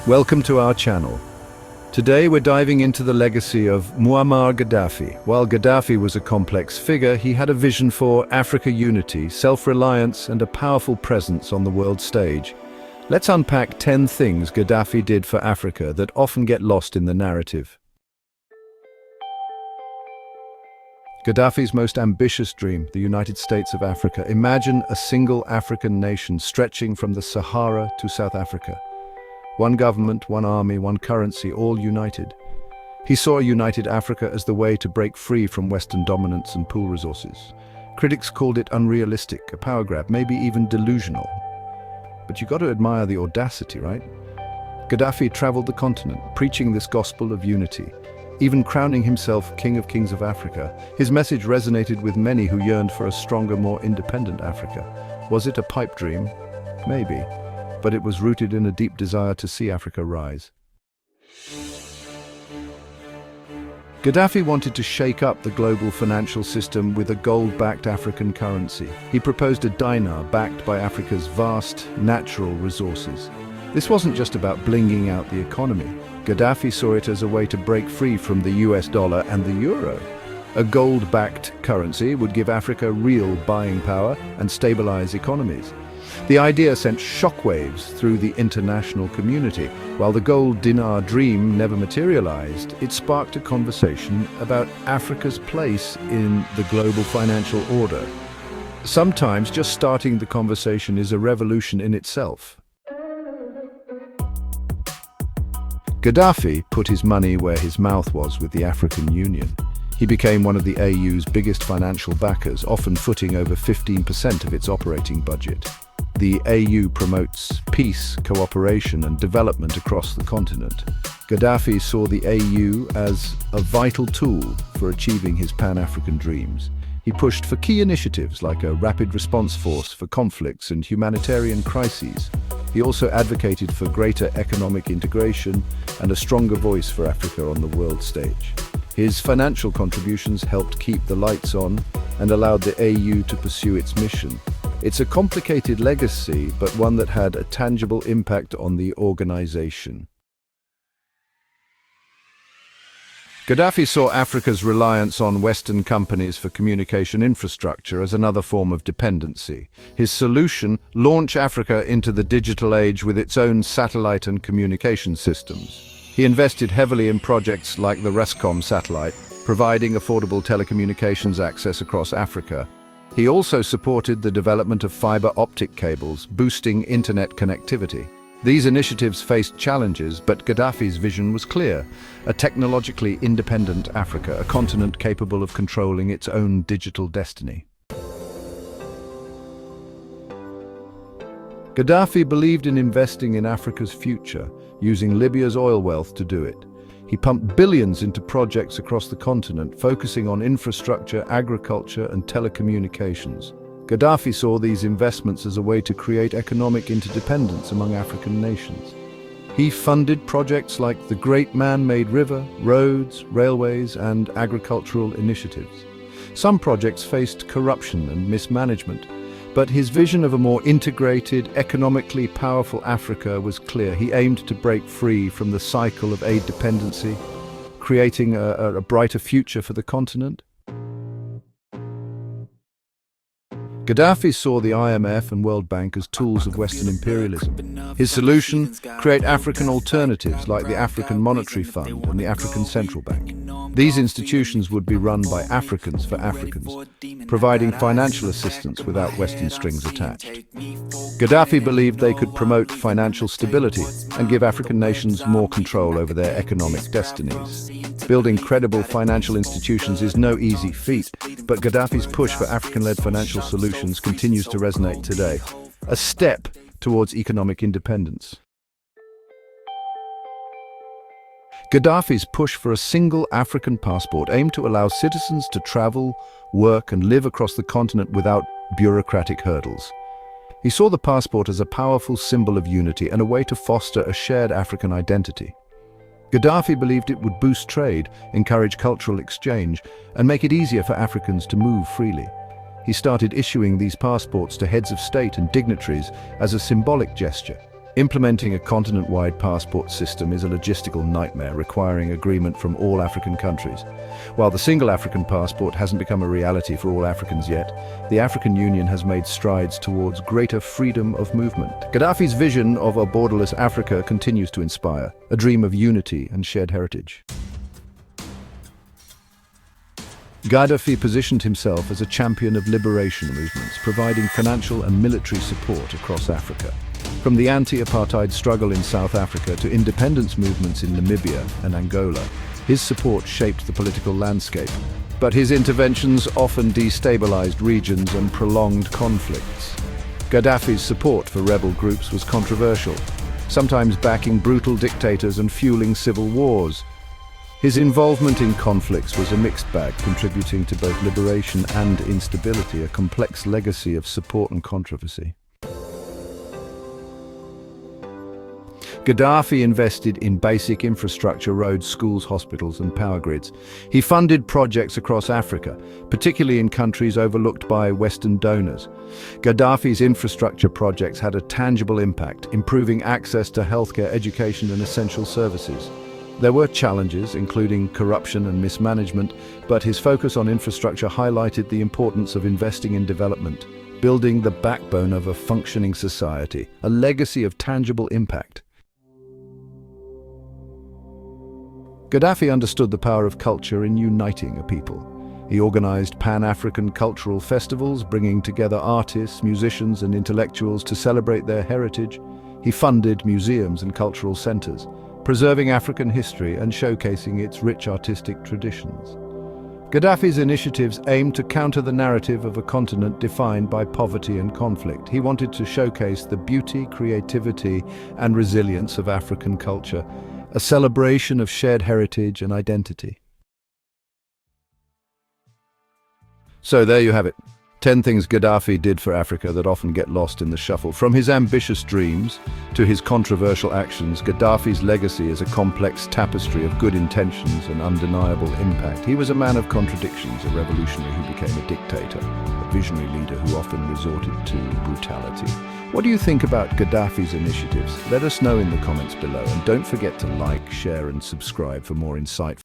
Welcome to our channel. Today we're diving into the legacy of Muammar Gaddafi. While Gaddafi was a complex figure, he had a vision for Africa unity, self-reliance, and a powerful presence on the world stage. Let's unpack 10 things Gaddafi did for Africa that often get lost in the narrative. Gaddafi's most ambitious dream, the United States of Africa. Imagine a single African nation stretching from the Sahara to South Africa. One government, one army, one currency, all united. He saw a united Africa as the way to break free from Western dominance and pool resources. Critics called it unrealistic, a power grab, maybe even delusional. But you got to admire the audacity, right? Gaddafi traveled the continent, preaching this gospel of unity, even crowning himself King of Kings of Africa. His message resonated with many who yearned for a stronger, more independent Africa. Was it a pipe dream? Maybe. But it was rooted in a deep desire to see Africa rise. Gaddafi wanted to shake up the global financial system with a gold-backed African currency. He proposed a dinar backed by Africa's vast natural resources. This wasn't just about blinging out the economy. Gaddafi saw it as a way to break free from the US dollar and the euro. A gold-backed currency would give Africa real buying power and stabilize economies. The idea sent shockwaves through the international community. While the gold dinar dream never materialized, it sparked a conversation about Africa's place in the global financial order. Sometimes just starting the conversation is a revolution in itself. Gaddafi put his money where his mouth was with the African Union. He became one of the AU's biggest financial backers, often footing over 15% of its operating budget. The AU promotes peace, cooperation, and development across the continent. Gaddafi saw the AU as a vital tool for achieving his Pan-African dreams. He pushed for key initiatives like a rapid response force for conflicts and humanitarian crises. He also advocated for greater economic integration and a stronger voice for Africa on the world stage. His financial contributions helped keep the lights on and allowed the AU to pursue its mission. It's a complicated legacy, but one that had a tangible impact on the organization. Gaddafi saw Africa's reliance on Western companies for communication infrastructure as another form of dependency. His solution: launch Africa into the digital age with its own satellite and communication systems. He invested heavily in projects like the Rescom satellite, providing affordable telecommunications access across Africa. He also supported the development of fiber optic cables, boosting internet connectivity. These initiatives faced challenges, but Gaddafi's vision was clear: a technologically independent Africa, a continent capable of controlling its own digital destiny. Gaddafi believed in investing in Africa's future, using Libya's oil wealth to do it. He pumped billions into projects across the continent, focusing on infrastructure, agriculture, and telecommunications. Gaddafi saw these investments as a way to create economic interdependence among African nations. He funded projects like the Great Man-Made River, roads, railways, and agricultural initiatives. Some projects faced corruption and mismanagement, but his vision of a more integrated, economically powerful Africa was clear. He aimed to break free from the cycle of aid dependency, creating a brighter future for the continent. Gaddafi saw the IMF and World Bank as tools of Western imperialism. His solution: create African alternatives like the African Monetary Fund and the African Central Bank. These institutions would be run by Africans for Africans, providing financial assistance without Western strings attached. Gaddafi believed they could promote financial stability and give African nations more control over their economic destinies. Building credible financial institutions is no easy feat, but Gaddafi's push for African-led financial solutions continues to resonate today, a step towards economic independence. Gaddafi's push for a single African passport aimed to allow citizens to travel, work, and live across the continent without bureaucratic hurdles. He saw the passport as a powerful symbol of unity and a way to foster a shared African identity. Gaddafi believed it would boost trade, encourage cultural exchange, and make it easier for Africans to move freely. He started issuing these passports to heads of state and dignitaries as a symbolic gesture. Implementing a continent-wide passport system is a logistical nightmare requiring agreement from all African countries. While the single African passport hasn't become a reality for all Africans yet, the African Union has made strides towards greater freedom of movement. Gaddafi's vision of a borderless Africa continues to inspire, a dream of unity and shared heritage. Gaddafi positioned himself as a champion of liberation movements, providing financial and military support across Africa. From the anti-apartheid struggle in South Africa to independence movements in Namibia and Angola, his support shaped the political landscape. But his interventions often destabilized regions and prolonged conflicts. Gaddafi's support for rebel groups was controversial, sometimes backing brutal dictators and fueling civil wars. His involvement in conflicts was a mixed bag, contributing to both liberation and instability, a complex legacy of support and controversy. Gaddafi invested in basic infrastructure, roads, schools, hospitals, and power grids. He funded projects across Africa, particularly in countries overlooked by Western donors. Gaddafi's infrastructure projects had a tangible impact, improving access to healthcare, education, and essential services. There were challenges, including corruption and mismanagement, but his focus on infrastructure highlighted the importance of investing in development, building the backbone of a functioning society, a legacy of tangible impact. Gaddafi understood the power of culture in uniting a people. He organized Pan-African cultural festivals, bringing together artists, musicians, and intellectuals to celebrate their heritage. He funded museums and cultural centers, preserving African history and showcasing its rich artistic traditions. Gaddafi's initiatives aimed to counter the narrative of a continent defined by poverty and conflict. He wanted to showcase the beauty, creativity, and resilience of African culture, a celebration of shared heritage and identity. So there you have it. 10 things Gaddafi did for Africa that often get lost in the shuffle. From his ambitious dreams to his controversial actions, Gaddafi's legacy is a complex tapestry of good intentions and undeniable impact. He was a man of contradictions, a revolutionary who became a dictator, a visionary leader who often resorted to brutality. What do you think about Gaddafi's initiatives? Let us know in the comments below, and don't forget to like, share, and subscribe for more insightful